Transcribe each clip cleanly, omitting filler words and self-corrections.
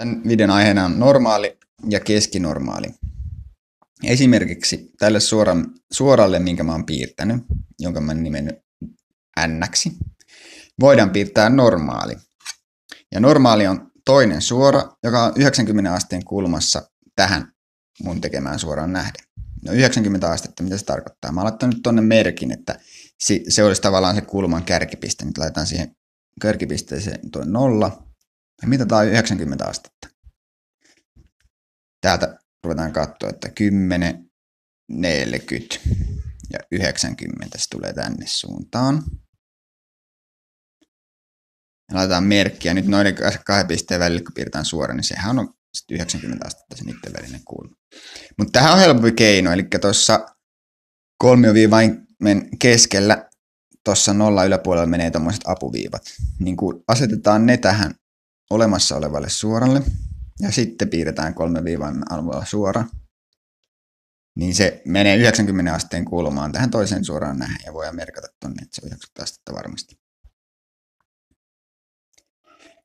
Tämän videon aiheena on normaali ja keskinormaali. Esimerkiksi tälle suoralle, minkä mä oon piirtänyt, jonka mä oon nimennyt N-ksi, voidaan piirtää normaali. Ja normaali on toinen suora, joka on 90 asteen kulmassa tähän mun tekemään suoraan nähden. No 90 astetta, mitä se tarkoittaa? Mä oon laittanut nyt tonne merkin, että se olisi tavallaan se kulman kärkipiste. Nyt laitetaan siihen kärkipisteeseen tuo 0 ja mitataan 90 astetta. Täältä ruvetaan katsoa, että 10, 40 ja 90 se tulee tänne suuntaan. Ja laitetaan merkkiä. Nyt noiden kahden pisteen välillä, kun piirretään suora, niin sehän on 90 astetta se niiden välinen kulma. Mutta tähän on helpompi keino, eli tuossa kolmioviivain keskellä tuossa 0 yläpuolella menee tuommoiset apuviivat. Niin kun asetetaan ne tähän olemassa olevalle suoralle, ja sitten piirretään 3 viivan alueella suora, niin se menee 90 asteen kulmaan tähän toiseen suoraan nähdä, ja voidaan merkata tuonne, että se on 90 astetta varmasti.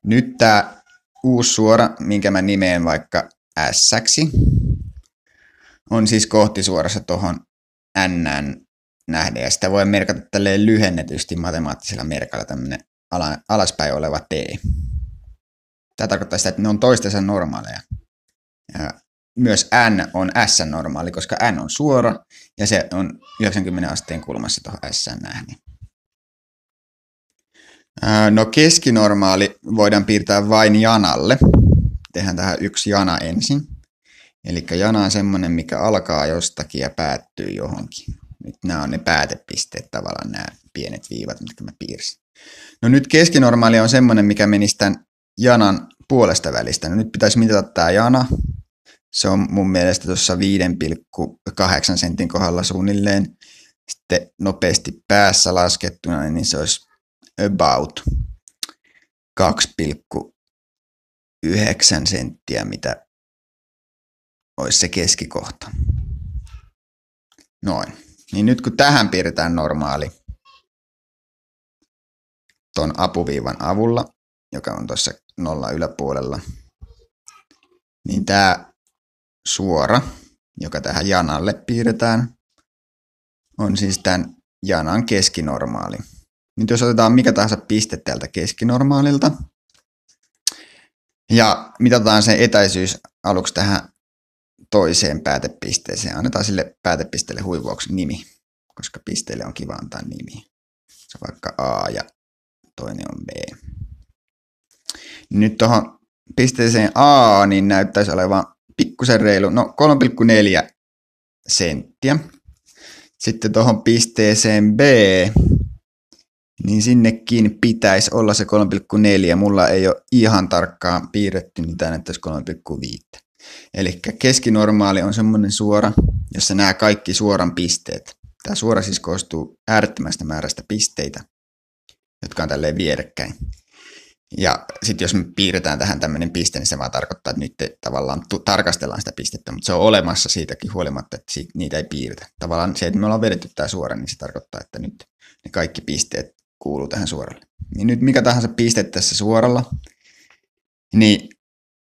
Nyt tämä uusi suora, minkä mä nimeen vaikka S-ksi, on siis kohtisuorassa tuohon N nähden, ja sitä voi merkata tälleen lyhennetysti matemaattisella merkalla tämmöinen alaspäin oleva T. Tämä tarkoittaa sitä, että ne on toistensa normaaleja. Ja myös N on S normaali, koska N on suora ja se on 90 asteen kulmassa tuohon S nähden. No keskinormaali voidaan piirtää vain janalle. Tehdään tähän yksi jana ensin. Eli jana on semmoinen, mikä alkaa jostakin ja päättyy johonkin. Nyt nämä on ne päätepisteet tavallaan, nämä pienet viivat, mitkä mä piirsin. No nyt keskinormaali on semmoinen, mikä menisi tämän janan puolesta välistä. No nyt pitäisi mitata tämä jana. Se on mun mielestä tuossa 5,8 sentin kohdalla suunnilleen. Sitten nopeasti päässä laskettuna, niin se olisi about 2,9 senttiä, mitä olisi se keskikohta. Noin. Niin nyt kun tähän piirretään normaali ton apuviivan avulla, joka on tuossa 0 yläpuolella, niin tämä suora, joka tähän janalle piirretään, on siis tämän janan keskinormaali. Nyt jos otetaan mikä tahansa piste täältä keskinormaalilta ja mitataan sen etäisyys aluksi tähän toiseen päätepisteeseen, annetaan sille päätepisteelle huivuoksen nimi, koska pisteelle on kiva antaa nimi. Se on vaikka A ja toinen on B. Nyt tuohon pisteeseen A niin näyttäisi olevan pikkusen reilu, no 3,4 senttiä. Sitten tuohon pisteeseen B, niin sinnekin pitäisi olla se 3,4. Mulla ei ole ihan tarkkaan piirretty, niin tämä näyttäisi 3,5. Eli keskinormaali on semmoinen suora, jossa nämä kaikki suoran pisteet. Tämä suora siis koostuu äärettömästä määrästä pisteitä, jotka on tälleen vierekkäin. Ja sitten jos me piirretään tähän tämmöinen piste, niin se vaan tarkoittaa, että nyt tavallaan tarkastellaan sitä pistettä, mutta se on olemassa siitäkin huolimatta, että niitä ei piirretä. Tavallaan se, että me ollaan vedetty tämä suora, niin se tarkoittaa, että nyt ne kaikki pisteet kuuluu tähän suoralle. Niin nyt mikä tahansa piste tässä suoralla, niin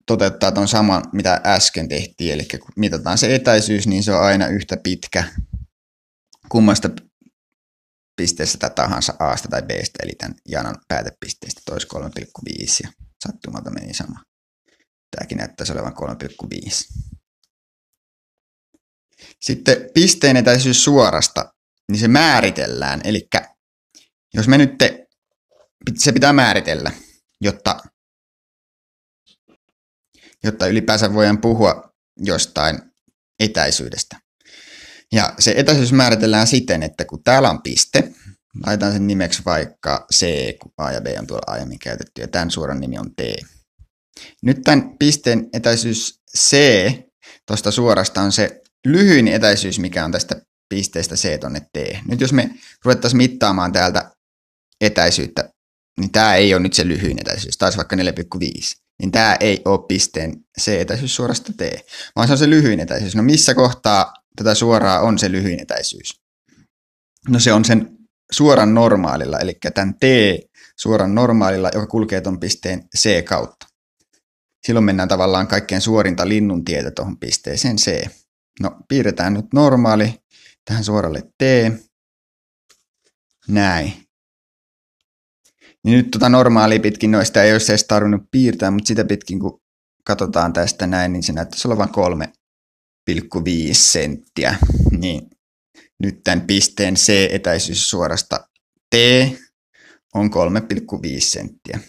toteuttaa tuon saman, mitä äsken tehtiin. Eli kun mitataan se etäisyys, niin se on aina yhtä pitkä kummasta pisteestä tahansa A:sta tai B:stä, eli tämän janan päätepisteestä toisi 3,5 ja sattumalta meni sama. Tämäkin näyttäisi olevan 3,5. Sitten pisteen etäisyys suorasta, niin se määritellään. Eli jos me nyt, se pitää määritellä, jotta ylipäänsä voidaan puhua jostain etäisyydestä. Ja se etäisyys määritellään siten, että kun täällä on piste, laitan sen nimeksi vaikka C, kun A ja B on tuolla aiemmin käytetty, ja tämän suoran nimi on T. Nyt tämän pisteen etäisyys C tuosta suorasta on se lyhyin etäisyys, mikä on tästä pisteestä C tonne T. Nyt jos me ruvettaisiin mittaamaan täältä etäisyyttä, niin tämä ei ole nyt se lyhyin etäisyys, taisi vaikka 4,5. Niin tämä ei ole pisteen C-etäisyys suorasta T, vaan se on se lyhyin etäisyys. No missä kohtaa tätä suoraa on se lyhyin etäisyys? No se on sen suoran normaalilla, eli tämän T suoran normaalilla, joka kulkee tuon pisteen C kautta. silloin mennään tavallaan kaikkein suorinta linnuntietä tuohon pisteeseen C. No, piirretään nyt normaali tähän suoralle T. Näin. Niin nyt normaalia pitkin noista ei olisi edes tarvinnut piirtää, mutta sitä pitkin kun katsotaan tästä näin, niin se näyttäisi olevan 3,5 senttiä. Niin nyt tämän pisteen C-etäisyys suorasta T on 3,5 senttiä.